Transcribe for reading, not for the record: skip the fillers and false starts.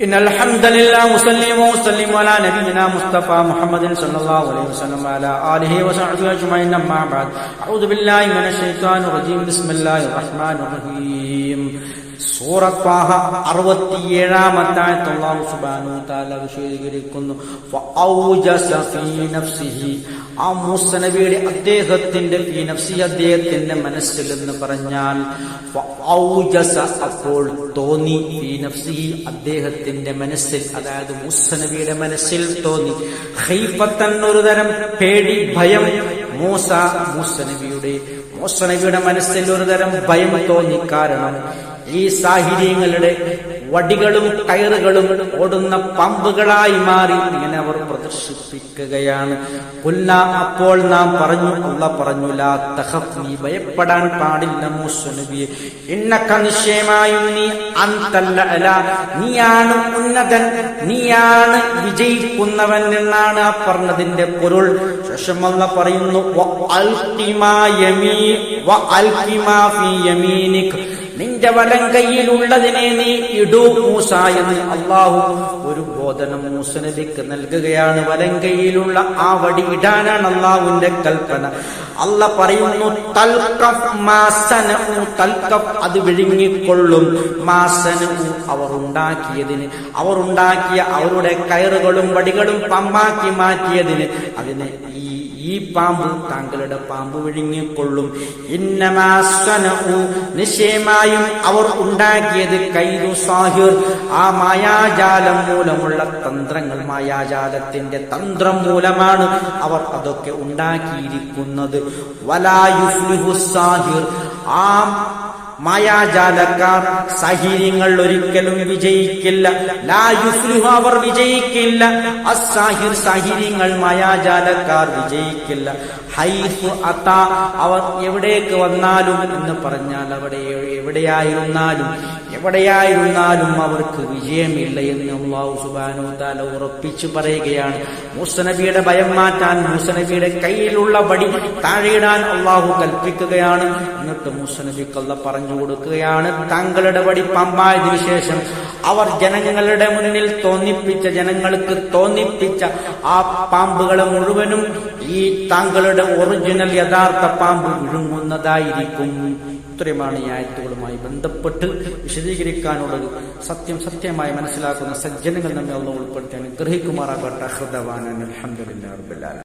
إن الحمد لله وسلم على نبينا مصطفى محمد صلى الله عليه وسلم وعلى آله وصحبه أجمعين أما بعد أعوذ بالله من الشيطان الرجيم بسم الله الرحمن الرحيم സൂറത്ത് ത്വാഹ 67-ാമത്തെ ആയത്ത് അല്ലാഹു സുബ്ഹാനഹു വ തആല വിശദീകരിക്കുന്നു ഫഔജസ ഫീ നഫ്സിഹി ആ മൂസ നബിയുടെ അദ്ദേഹത്തിന്റെ മനസ്സിൽ എന്ന് പറഞ്ഞാൽ ഫഔജസ അപ്പോൾ തോന്നി ഫീ നഫ്സിഹി അദ്ദേഹത്തിന്റെ മനസ്സിൽ അതായത് മൂസ നബിയുടെ മനസ്സിൽ തോന്നി ഖൈഫത്തൻ ഒരു തരം പേടി ഭയം മൂസ നബിയുടെ മനസ്സിൽ ഒരു തരം ഭയം തോന്നി കാരണം ഈ സാഹിര്യങ്ങളുടെ വടികളും കയറുകളും ഓടുന്ന പാമ്പുകളായി മാറി ഇങ്ങനെ അവർ പ്രദർശിപ്പിക്കുകയാണ്. അപ്പോൾ നാം പറഞ്ഞു, അല്ലാഹ് പറഞ്ഞു, ലാ തഖഫ്, നീ ഭയപ്പെടാൻ പാടില്ല മൂസ നബിയെ, ഇന്നക നിശ്ചയമായും നീ അൻതൽ അലാ, നീയാണ് ഉന്നതൻ, നീയാണ് വിജയിക്കുന്നവൻ എന്നാണ് ആ പറഞ്ഞതിന്റെ പൊരുൾ. ശേഷം അല്ലാഹ് പറയുന്നു നിന്റെ വലം കയ്യിലുള്ളതിനെ നീ ഇടൂ മൂസ എന്ന് അല്ലാഹു ഒരു ബോധനം മൂസ നബിക്ക് നൽകുകയാണ്. വലം കയ്യിലുള്ള ആ വടി ഇടാനാണ് അല്ലാഹുവിന്റെ കൽപ്പന. അല്ലാഹ് പറയുന്നു തൽഖഫ് മാസനഉ, തൽഖഫ് അത് വിഴുങ്ങിക്കൊള്ളും, മാസനഉ അവർ ഉണ്ടാക്കിയ അവരുടെ കയറുകളും വടികളും പമ്പാക്കി മാറ്റിയതിന് അതിനെ ഈ പാമ്പ്, താങ്കളുടെ പാമ്പ് വിഴുങ്ങിക്കൊള്ളും. ഇന്നമാസനഉ, നിശ്ചയമായും അവർ ഉണ്ടാക്കിയത് കൈദു സാഹിർ, ആ മായാജാലം മൂലമുള്ള തന്ത്രങ്ങൾ, മായാജാലത്തിന്റെ തന്ത്രം മൂലമാണ് അവർ അതൊക്കെ ഉണ്ടാക്കിയിരിക്കുന്നത്. വലാ യുഫ്ലിഹു സാഹിർ, ആ മായാജാലക്കാർ, സാഹിര്യങ്ങൾ ഒരിക്കലും വിജയിക്കില്ല. ലാ യുഫ്ലിഹു, അവർ വിജയിക്കില്ല. അസ്സാഹിർ, സാഹിര്യങ്ങൾ, മായാജാലക്കാർ വിജയിക്കില്ല. ഹൈസു അതാ, അവർ എവിടേക്ക് വന്നാലും എന്ന് പറഞ്ഞാൽ അവിടെ എവിടെയായിരുന്നാലും അവർക്ക് വിജയമില്ല എന്ന് അല്ലാഹു സുബ്ഹാനഹു വ തആല ഉറപ്പിച്ചു പറയുകയാണ്. മൂസ നബിയുടെ ഭയം മാറ്റാൻ മൂസ നബിയുടെ കയ്യിലുള്ള വടി താഴെയിടാൻ അല്ലാഹു കൽപ്പിക്കുകയാണ്. എന്നിട്ട് മൂസ നബിക്ക് അല്ലാഹ് പറഞ്ഞു കൊടുക്കുകയാണ്, താങ്കളുടെ വടി പമ്പായതിനു ശേഷം അവർ ജനങ്ങളുടെ മുന്നിൽ ജനങ്ങൾക്ക് തോന്നിപ്പിച്ച ആ പാമ്പുകളെ മുഴുവനും ഈ താങ്കളുടെ ഒറിജിനൽ യഥാർത്ഥ പാമ്പ് വിഴുങ്ങുന്നതായിരിക്കും. ഇത്രയുമാണ് ഈ ആയത്തുകളുമായി ബന്ധപ്പെട്ട് വിശദീകരിക്കാനുള്ളത്. സത്യമായി മനസ്സിലാക്കുന്ന സജ്ജനങ്ങൾ നമ്മെ അല്ലാഹു ഉൾപ്പെടുത്തി അനുഗ്രഹിക്കുമാറാകട്ടെ. അൽഹംദുലില്ലാഹി റബ്ബിൽ ആലമീൻ.